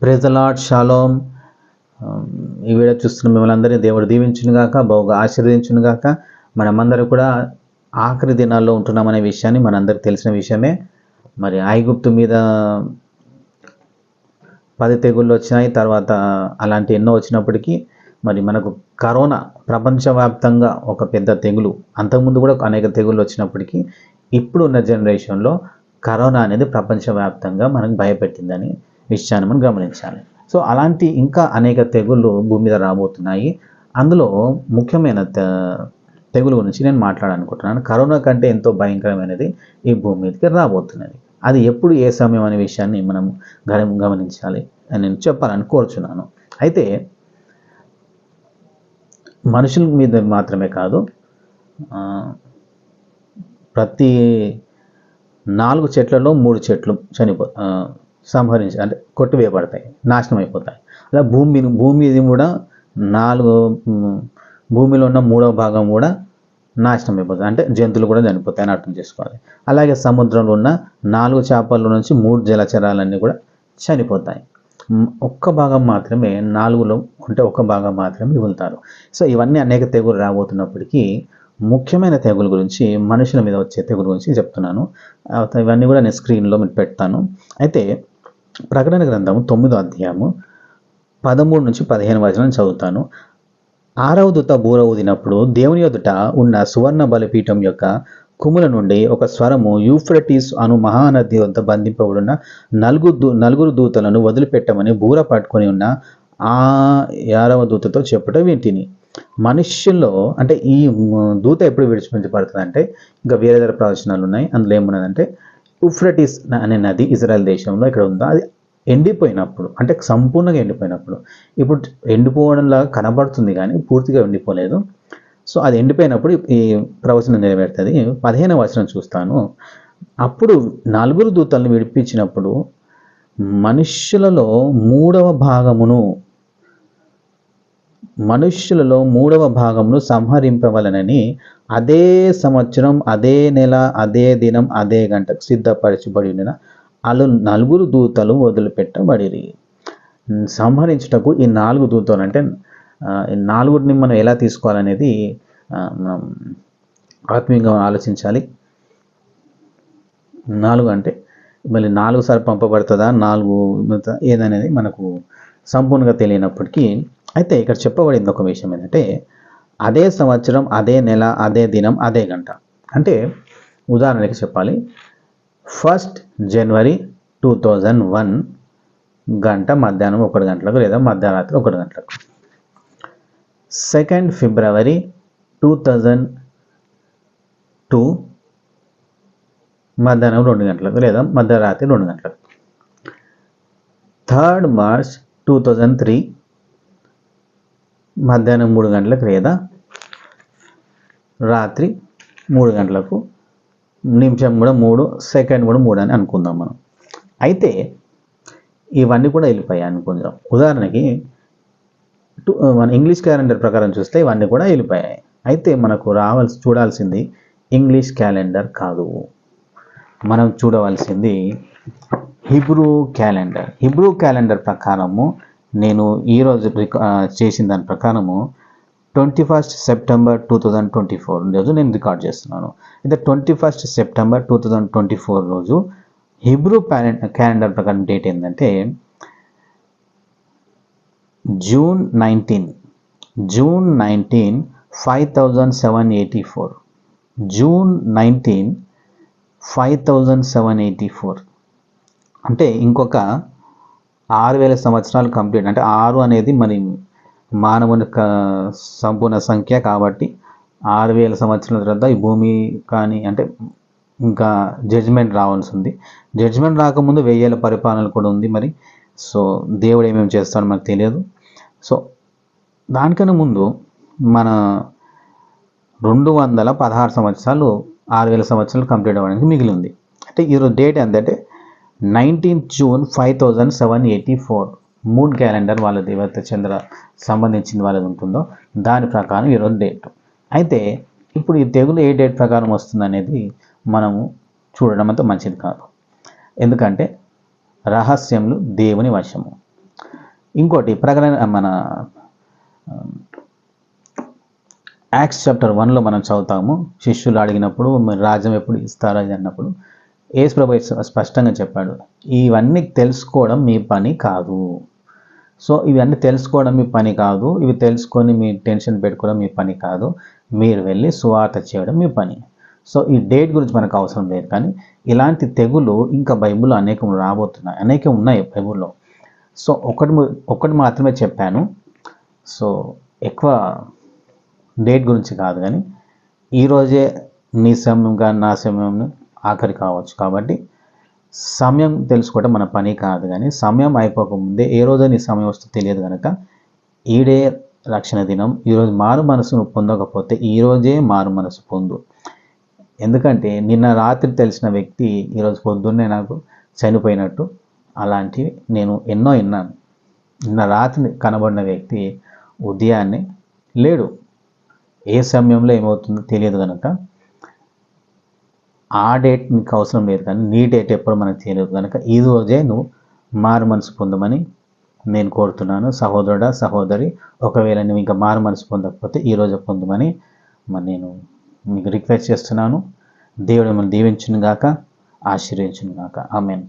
Praise the lord, shalom. ఈ video చూస్తున్న మిమ్మల్ని అందరినీ దేవుడు దీవించును గాక, బహుగా ఆశీర్వదించును గాక. మనమందరం కూడా ఆఖరి దినాల్లో ఉంటున్నామనే విషయాన్ని మనందరికి తెలిసిన విషయమే. మరి ఐగుప్తు మీద 10 తెగుళ్ళు వచ్చినాయి, తర్వాత అలాంటి ఎన్నో వచ్చినప్పటికీ మరి మనకు కరోనా ప్రపంచవ్యాప్తంగా ఒక పెద్ద తెగులు, అంతకుముందు కూడా అనేక తెగుళ్ళు వచ్చినప్పటికీ ఇప్పుడు ఉన్న జనరేషన్లో కరోనా అనేది ప్రపంచవ్యాప్తంగా మనకు భయపెట్టిందని విషయాన్ని మనం గమనించాలి. సో అలాంటి ఇంకా అనేక తెగుళ్ళు భూమి మీద రాబోతున్నాయి. అందులో ముఖ్యమైన తెగులు గురించి నేను మాట్లాడాలనుకుంటున్నాను. కరోనా కంటే ఎంతో భయంకరమైనది ఈ భూమి మీదకి రాబోతున్నది. అది ఎప్పుడు, ఏ సమయం అనే విషయాన్ని మనం గమనించాలి అని నేను చెప్పాలని కోరుచున్నాను. అయితే మనుషుల మీద మాత్రమే కాదు, ప్రతి 4 చెట్లలో 3 చెట్లు సంహరించి అంటే కొట్టివేయబడతాయి, నాశనం అయిపోతాయి. అలా భూమి కూడా 4 భూమిలో ఉన్న 3వ భాగం కూడా నాశనం అయిపోతుంది, అంటే జంతువులు కూడా చనిపోతాయి అని అర్థం చేసుకోవాలి. అలాగే సముద్రంలో ఉన్న 4 చేపల నుంచి 3 జలచరాలన్నీ కూడా చనిపోతాయి. ఒక్క భాగం మాత్రమే, 4లో అంటే ఒక్క భాగం మాత్రమే మిగులుతారు. సో ఇవన్నీ అనేక తెగులు రాబోతున్నప్పటికీ ముఖ్యమైన తెగుల గురించి, మనుషుల మీద వచ్చే తెగుల గురించి చెప్తున్నాను. ఇవన్నీ కూడా నేను స్క్రీన్లో మీకు పెడతాను. అయితే ప్రకటన గ్రంథము 9వ అధ్యాయము 13 నుంచి 15 వచనం చదువుతాను. 6వ దూత బూర ఊదినప్పుడు దేవుని ఎదుట ఉన్న సువర్ణ బలిపీఠం యొక్క కుముల నుండి ఒక స్వరము, యూఫ్రటీస్ అను మహానది వద్ద బంధింపబడిన 4 దూతలను వదిలిపెట్టమని బూర పట్టుకొని ఉన్న ఆ 6వ దూతతో చెప్పుట వింటిని. మనుష్యుల్లో అంటే ఈ దూత ఎప్పుడు విడిచిపెట్టబడుతుంది అంటే, ఇంకా వేరే వేరే ప్రవచనాలు ఉన్నాయి. అందులో ఏమున్నదంటే, యూఫ్రటీస్ అనే నది ఇజ్రాయెల్ దేశంలో ఇక్కడ ఉందో అది ఎండిపోయినప్పుడు, అంటే సంపూర్ణంగా ఎండిపోయినప్పుడు, ఇప్పుడు ఎండిపోవడంలాగా కనబడుతుంది కానీ పూర్తిగా ఎండిపోలేదు. సో అది ఎండిపోయినప్పుడు ఈ ప్రవచనం నెరవేరుతుంది. 15వ వచనం చూస్తాను. అప్పుడు 4 దూతలను విడిపించినప్పుడు మనుష్యులలో 3వ భాగమును సంహరింపవలనని అదే సంవత్సరం, అదే నెల, అదే దినం, అదే గంటకు సిద్ధపరచబడి ఉన్న 4 దూతలు వదిలిపెట్టబడిరి. సంహరించుటకు ఈ 4 దూతలు అంటే 4ని మనం ఎలా తీసుకోవాలనేది మనం ఆత్మీయంగా ఆలోచించాలి. 4 అంటే మళ్ళీ 4 సార్లు పంపబడుతుందా, 4 ఏదనేది మనకు సంపూర్ణంగా తెలియనప్పటికీ, అయితే ఇక్కడ చెప్పబడింది ఒక విషయం ఏంటంటే, అదే సంవత్సరం, అదే నెల, అదే దినం, అదే గంట. అంటే ఉదాహరణకి చెప్పాలి, 1 జనవరి 2001 గంట మధ్యాహ్నం 1 గంటలకు లేదా మధ్యరాత్రి 1 గంటలకు. 2 ఫిబ్రవరి 2002 మధ్యాహ్నం 2 గంటలకు లేదా మధ్యరాత్రి 2 గంటలకు. 3 మార్చ్ 2003 మధ్యాహ్నం 3 గంటలకు లేదా రాత్రి 3 గంటలకు. నిమిషం కూడా 3, సెకండ్ కూడా 3 అని అనుకుందాం మనం. అయితే ఇవన్నీ కూడా వెళ్ళిపోయాయి అనుకుందాం. ఉదాహరణకి మన ఇంగ్లీష్ క్యాలెండర్ ప్రకారం చూస్తే ఇవన్నీ కూడా వెళ్ళిపోయాయి. అయితే మనకు చూడాల్సింది ఇంగ్లీష్ క్యాలెండర్ కాదు, మనం చూడవలసింది హిబ్రూ క్యాలెండర్. హిబ్రూ క్యాలెండర్ ప్రకారము నేను ఈరోజు చేసిన దాని ప్రకారము 21 సెప్టెంబర్ 2024 రోజు నేను రికార్డ్ చేస్తున్నాను. అయితే 21 సెప్టెంబర్ 2024 రోజు హిబ్రూ క్యాలెండర్ ప్రకారం డేట్ ఏంటంటే జూన్ 19 5784. జూన్ 19 5784 అంటే ఇంకొక 6000 సంవత్సరాలు కంప్లీట్. అంటే 6 అనేది మరి మానవుని సంపూర్ణ సంఖ్య కాబట్టి 6000 సంవత్సరాల తర్వాత ఈ భూమి కానీ అంటే ఇంకా జడ్జిమెంట్ రావాల్సి ఉంది. జడ్జిమెంట్ రాకముందు 1000 ఏళ్ళ పరిపాలన కూడా ఉంది మరి. సో దేవుడు ఏమేమి చేస్తాడో మనకు తెలియదు. సో దానికన్నా ముందు మన 216 సంవత్సరాలు 6000 సంవత్సరాలు కంప్లీట్ అవ్వడానికి మిగిలి ఉంది. అంటే ఈరోజు డేట్ ఏంటంటే 19 జూన్ 5784. మూన్ క్యాలెండర్ వాళ్ళది ఏవైతే చంద్ర సంబంధించిన వాళ్ళది ఉంటుందో దాని ప్రకారం ఈరోజు డేట్. అయితే ఇప్పుడు ఈ తెగులు ఏ డేట్ ప్రకారం వస్తుంది అనేది మనము చూడడం అంత మంచిది కాదు. ఎందుకంటే రహస్యములు దేవుని వశము. ఇంకోటి ప్రకటన మన యాక్ట్స్ చాప్టర్ 1లో మనం చదువుతాము. శిష్యులు అడిగినప్పుడు మీరు రాజ్యం ఎప్పుడు ఇస్తారా అన్నప్పుడు యేసు ప్రభువు స్పష్టంగా చెప్పాడు, ఇవన్నీ తెలుసుకోవడం మీ పని కాదు. సో ఇవన్నీ తెలుసుకోవడం మీ పని కాదు, ఇవి తెలుసుకొని మీ టెన్షన్ పెట్టుకోవడం మీ పని కాదు, మీరు వెళ్ళి సువార్త చేయడం మీ పని. సో ఈ డేట్ గురించి మనకు అవసరం లేదు, కానీ ఇలాంటి తెగులు ఇంకా బైబిల్లో అనేకం రాబోతున్నాయి, అనేకం ఉన్నాయి బైబిల్లో. సో ఒకటి మాత్రమే చెప్పాను. సో ఎక్కువ డేట్ గురించి కాదు, కానీ ఈరోజే నీ సమయం కానీ నా సమయం ఆఖరి కావచ్చు. కాబట్టి సమయం తెలుసుకోవడం మన పని కాదు, కానీ సమయం అయిపోకముందే ఏ రోజు నీ సమయం వస్తుందో తెలియదు కనుక ఈడే రక్షణ దినం. ఈరోజు మారు మనసును పొందకపోతే ఈరోజే మారు మనసు పొందు. ఎందుకంటే నిన్న రాత్రి తెలిసిన వ్యక్తి ఈరోజు పొద్దున్నే నాకు చనిపోయినట్టు అలాంటివి నేను ఎన్నో విన్నాను. నిన్న రాత్రి కనబడిన వ్యక్తి ఉదయాన్నే లేడు. ఏ సమయంలో ఏమవుతుందో తెలియదు కనుక ఆ డేట్ నీకు అవసరం లేదు, కానీ నీ డేట్ ఎప్పుడు మనకు తెలియదు కనుక ఈ రోజే నువ్వు మారు మనసు పొందమని నేను కోరుతున్నాను. సహోదరుడా, సహోదరి, ఒకవేళ నువ్వు ఇంకా మారు మనసు పొందకపోతే ఈరోజు పొందమని నేను మీకు రిక్వెస్ట్ చేస్తున్నాను. దేవుడు మిమ్మల్ని దీవించును గాక, ఆశీర్వదించును గాక. ఆమేన్.